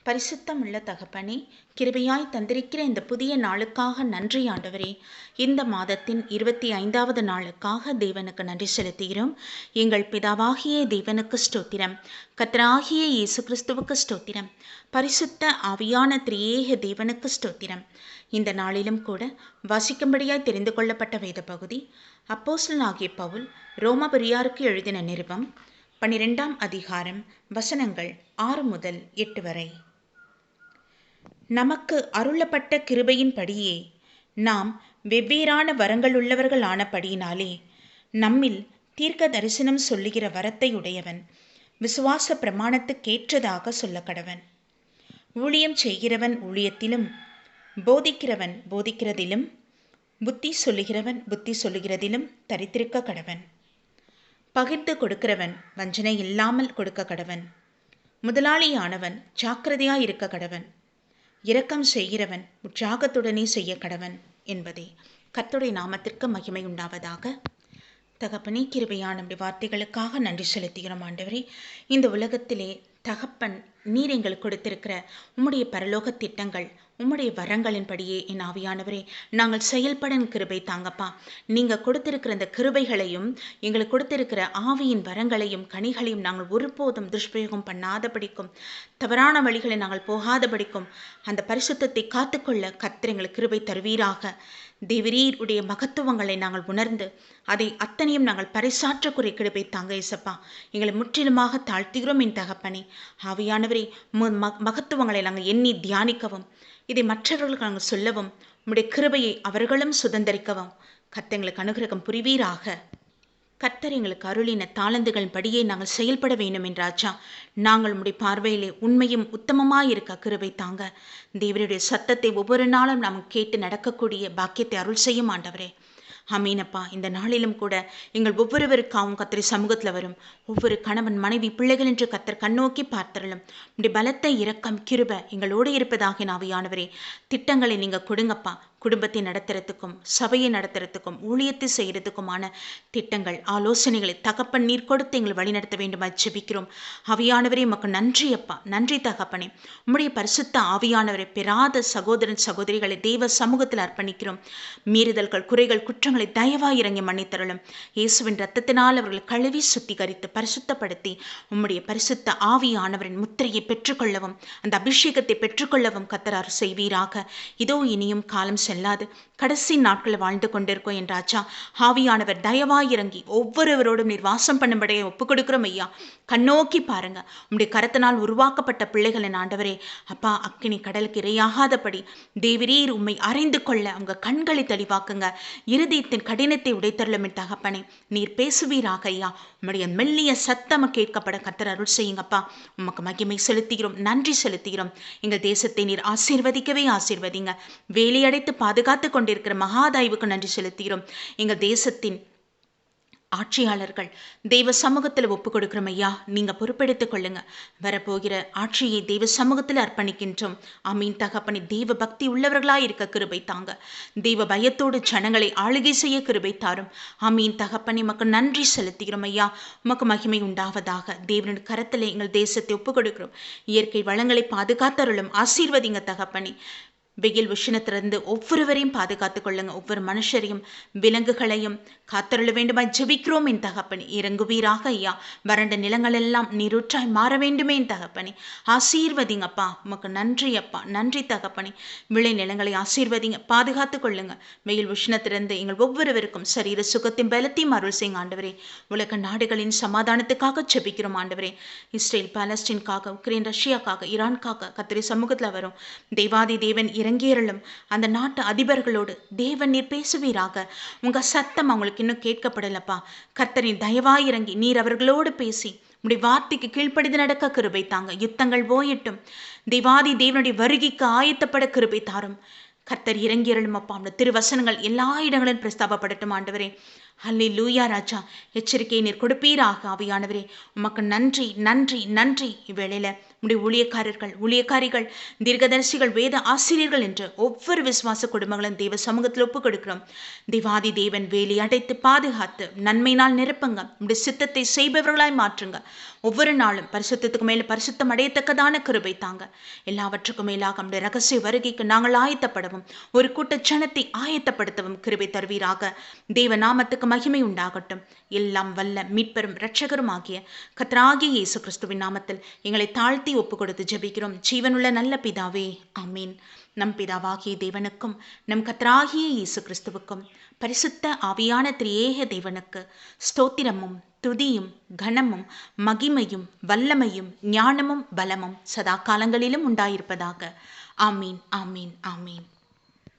பரிசுத்தம் உள்ள தகப்பனே, கிருபையாய் தந்திருக்கிற இந்த புதிய நாளுக்காக நன்றி ஆண்டவரே. இந்த மாதத்தின் 25வது நாளுக்காக தேவனுக்கு நன்றி செலுத்துகிறோம். எங்கள் பிதாவாகிய தேவனுக்கு ஸ்தோத்திரம், கர்த்தராகிய இயேசு கிறிஸ்துவுக்கு ஸ்தோத்திரம், பரிசுத்த ஆவியான திரியேக தேவனுக்கு ஸ்தோத்திரம். இந்த நாளிலும் கூட வாசிக்கும்படியாய் தெரிந்து கொள்ளப்பட்ட வேத பகுதி அப்போஸ்தலனாகிய பவுல் ரோமபுரியாருக்கு எழுதின நிருபம் 12ஆம் அதிகாரம், வசனங்கள் 6 முதல் 8 வரை. நமக்கு அருளப்பட்ட கிருபையின்படியே நாம் வெவ்வேறான வரங்கள் உள்ளவர்கள் ஆனபடியினாலே நம்மில் தீர்க்க தரிசனம் சொல்லுகிற வரத்தை உடையவன் விசுவாச பிரமாணத்துக்கேற்றதாக சொல்ல கடவன். ஊழியம் செய்கிறவன் ஊழியத்திலும், போதிக்கிறவன் போதிக்கிறதிலும், புத்தி சொல்லுகிறவன் புத்தி சொல்லுகிறதிலும் தரித்திருக்க கடவன். பகிர்ந்து கொடுக்கிறவன் வஞ்சனை இல்லாமல் கொடுக்க கடவன். முதலாளியானவன் ஜாக்கிரதையாயிருக்க கடவன். இரக்கம் செய்கிறவன் உற்சாகத்துடனே செய்ய கடவன் என்பதே. கர்த்தருடைய நாமத்திற்கு மகிமை உண்டாவதாக. தகப்பனே, கிருபையான நம்முடைய வார்த்தைகளுக்காக நன்றி செலுத்துகிறோம் ஆண்டவரே. இந்த உலகத்திலே தகப்பன் நீர் எங்களுக்கு கொடுத்திருக்கிற உம்முடைய பரலோக திட்டங்கள், உம்முடைய வரங்களின்படியே என் ஆவியானவரே நாங்கள் செயல்பட கிருபை தாங்கப்பா. நீங்கள் கொடுத்திருக்கிற இந்த கிருபைகளையும் எங்களுக்கு கொடுத்திருக்கிற ஆவியின் வரங்களையும் கனிகளையும் நாங்கள் ஒருபோதும் துஷ்பிரயோகம் பண்ணாதபடிக்கும், தவறான வழிகளை நாங்கள் போகாதபடிக்கும் அந்த பரிசுத்தத்தை காத்துக்கொள்ள கர்த்தர் எங்களுக்கு கிருபை தருவீராக. தேவரீருடைய மகத்துவங்களை நாங்கள் உணர்ந்து அதை அத்தனையும் நாங்கள் பறைசாற்றக்குரிய கிருபை தாங்க இயேசப்பா. எங்களை முற்றிலுமாக தாழ்த்துகிறோம் என் தகப்பனே. ஆவியானவரே, மகத்துவங்களை நாங்கள் எண்ணி தியானிக்கவும், இதை மற்றவர்களுக்கு நாங்கள் சொல்லவும், உம்முடைய கிருபையை அவர்களும் சுதந்தரிக்கவும் கர்த்தர் எங்களுக்கு அனுகிரகம் புரிவீராக. கர்த்தர் எங்களுக்கு அருளின தாளந்துகளின் படியே நாங்கள் செயல்பட வேண்டும் என்றாச்சா. நாங்கள் உம்முடைய பார்வையிலே உண்மையும் உத்தமமாயிருக்க கிருபை தாங்க. தேவருடைய சத்தத்தை ஒவ்வொரு நாளும் நாம் கேட்டு நடக்கக்கூடிய பாக்கியத்தை அருள் செய்யும் ஆண்டவரே. ஆமீனப்பா. இந்த நாளிலும் கூட எங்கள் ஒவ்வொருவருக்காகவும் கர்த்தர் சமூகத்தில் வரும் ஒவ்வொரு கணவன் மனைவி பிள்ளைகள் என்று கர்த்தர் கண்ணோக்கி பார்த்தரலும் உடைய பலத்தை இரக்கம் கிருபை எங்களோடு இருப்பதாக ஆவியானவரே. திட்டங்களை நீங்கள் கொடுங்கப்பா. குடும்பத்தை நடத்துறதுக்கும், சபையை நடத்துறதுக்கும், ஊழியத்தை செய்கிறதுக்குமான திட்டங்கள், ஆலோசனைகளை தகப்பன் நீர் கொடுத்து எங்களை வழிநடத்த வேண்டும் ஜெபிக்கிறோம். ஆவியானவரே, உமக்கு நன்றி அப்பா. நன்றி தகப்பனே. உம்முடைய பரிசுத்த ஆவியானவரை பெறாத சகோதரன் சகோதரிகளை தெய்வ சமூகத்தில் அர்ப்பணிக்கிறோம். மீறுதல்கள், குறைகள், குற்றங்களை தயவாய் இறங்கி மன்னித்தருளும். இயேசுவின் ரத்தத்தினால் அவர்கள் கழுவி சுத்திகரித்து பரிசுத்தப்படுத்தி உம்முடைய பரிசுத்த ஆவியானவரின் முத்திரையை பெற்றுக்கொள்ளவும், அந்த அபிஷேகத்தை பெற்றுக்கொள்ளவும் கர்த்தர் அருள் செய்வீராக. இதோ இனியும் காலம் செல்லாது கடைசி நாட்களில் வாழ்ந்து கொண்டிருக்கோம் என்றாச்சா. ஆவியானவர் தயவாய் இறங்கி ஒவ்வொருவரோடும் நீர் வாசம் பண்ணும்படியை ஒப்புக் கொடுக்கிறோம் ஐயா. கண்ணோக்கி பாருங்க. உம்முடைய கரத்தினால் உருவாக்கப்பட்ட பிள்ளைகளின் ஆண்டவரே அப்பா, அக்கினி கடலுக்கு இரையாகாதபடி தேவரீர் உம்மை அறிந்து கொள்ள அவங்க கண்களை தெளிவாக்குங்க. இருதயத்தின் கடினத்தை உடைத்தருளும் தகப்பனே. நீர் பேசுவீராக ஐயா. உம்முடைய மெல்லிய சத்தம் கேட்கப்பட கர்த்தர் அருள் செய்யுங்கப்பா. உமக்கு மகிமை செலுத்துகிறோம், நன்றி செலுத்துகிறோம். எங்கள் தேசத்தை நீர் ஆசீர்வதிக்கவே ஆசீர்வதிங்க. வேலையடைத்து பாதுகாத்து கொண்டிருக்கிற மகாதாய்வுக்கு நன்றி செலுத்துகிறோம். எங்கள் தேசத்தின் ஆட்சியாளர்கள் தெய்வ சமூகத்தில் ஒப்புக் கொடுக்கிறோம் ஐயா. நீங்க பொறுப்பெடுத்துக் கொள்ளுங்க. வரப்போகிற ஆட்சியை தெய்வ சமூகத்தில் அர்ப்பணிக்கின்றோம். ஆமீன் தகப்பனே. தெய்வ பக்தி உள்ளவர்களாய் இருக்க கிருபை தாங்க. தெய்வ பயத்தோடு ஜனங்களை ஆளுகை செய்ய கிருபை தாரும். ஆமீன் தகப்பனே. உமக்கு நன்றி செலுத்துகிறோம் ஐயா. உமக்கு மகிமை உண்டாவதாக. தேவனுடைய கரத்தில் எங்கள் தேசத்தை ஒப்புக் கொடுக்கிறோம். இயற்கை வளங்களை பாதுகாத்தருளும். ஆசீர்வதிங்க தகப்பனே. வெயில் உஷ்ணத்திலிருந்து ஒவ்வொருவரையும் பாதுகாத்துக் கொள்ளுங்க. ஒவ்வொரு மனுஷரையும் விலங்குகளையும் காத்தருள வேண்டுமா ஜெபிக்கிறோம் என் தகப்பனே. இறங்குவீராக ஐயா. வறண்ட நிலங்கள் எல்லாம் நீரூற்றாய் மாற வேண்டுமே என் தகப்பனே. ஆசீர்வதிங்கப்பா. உமக்கு நன்றி அப்பா. நன்றி தகப்பனே. விளை நிலங்களை ஆசீர்வதிங்க, பாதுகாத்துக் கொள்ளுங்க. வெயில் உஷ்ணத்திலிருந்து எங்கள் ஒவ்வொருவருக்கும் சரீர சுகத்தையும் பலத்தையும் அருள் செய்யுங்க ஆண்டவரே. உலக நாடுகளின் சமாதானத்துக்காக ஜெபிக்கிறோம் ஆண்டவரே. இஸ்ரேல் பாலஸ்தீனுக்காக, உக்ரைன் ரஷ்யாக்காக, ஈரானுக்காக கர்த்தருடைய சமூகத்தில் வரும் தெய்வாதி தேவன் இறங்கியருளும். அந்த நாட்டு அதிபர்களோடு தேவன் நீர் பேசுவீராக. உங்க சத்தம் அவங்களுக்கு இன்னும் கேட்கப்படலப்பா. கர்த்தரின் தயவாய் இறங்கி நீர் அவர்களோடு பேசி உடைய வார்த்தைக்கு கீழ்ப்படிந்து நடக்க கிருபை தாங்க. யுத்தங்கள் போயிட்டும். தெய்வாதி தேவனுடைய வருகைக்கு ஆயத்தப்பட கிருபை தாரும். கர்த்தர் இறங்கியருளும் அப்பா. அந்த திருவசனங்கள் எல்லா இடங்களிலும் பிரஸ்தாபப்படட்டும் ஆண்டவரே. ஹல்லேலூயா ராஜா. எச்சரிக்கையை நீர் கொடுப்பீராக ஆவியானவரே. உமக்கு நன்றி நன்றி நன்றி. இவ்வேளையில உடைய ஊழியக்காரிகள், தீர்க்கதரிசிகள், வேத ஆசிரியர்கள் என்று ஒவ்வொரு விசுவாச குடும்பங்களும் தேவ சமூகத்தில் ஒப்புக் கொடுக்கிறோம். தேவாதி தேவன் வேலி அடைத்து பாதுகாத்து நன்மையினால் நிரப்புங்க. உடைய சித்தத்தை செய்பவர்களாய் மாற்றுங்க. ஒவ்வொரு நாளும் பரிசுத்தத்துக்கு மேல பரிசுத்தம் அடையத்தக்கதான கிருபை தாங்க. எல்லாவற்றுக்கும் மேலாக நம்முடைய ரகசிய வருகைக்கு நாங்கள் ஆயத்தப்படவும், ஒரு கூட்ட ஜனத்தை ஆயத்தப்படுத்தவும் கிருபை தருவீராக. தேவ நாமத்துக்கு மகிமை உண்டாகட்டும். எல்லாம் வல்ல மீட்பெரும் இரட்சகரும் ஆகிய கர்த்தராகிய இயேசு கிறிஸ்துவின் நாமத்தில் எங்களை தாழ்த்தி ஒப்பு கொடுத்து ஜெபிக்கிறோம். ஜீவனுள்ள நல்ல பிதாவே, ஆமீன். நம் பிதாவாகிய தேவனுக்கும் நம் கர்த்தராகிய இயேசு கிறிஸ்துவுக்கும் பரிசுத்த ஆவியான திரியேக தேவனுக்கு ஸ்தோத்திரமும் துதியும் கனமும் மகிமையும் வல்லமையும் ஞானமும் பலமும் சதா காலங்களிலும் உண்டாயிருப்பதாக. ஆமீன், ஆமீன், ஆமீன்.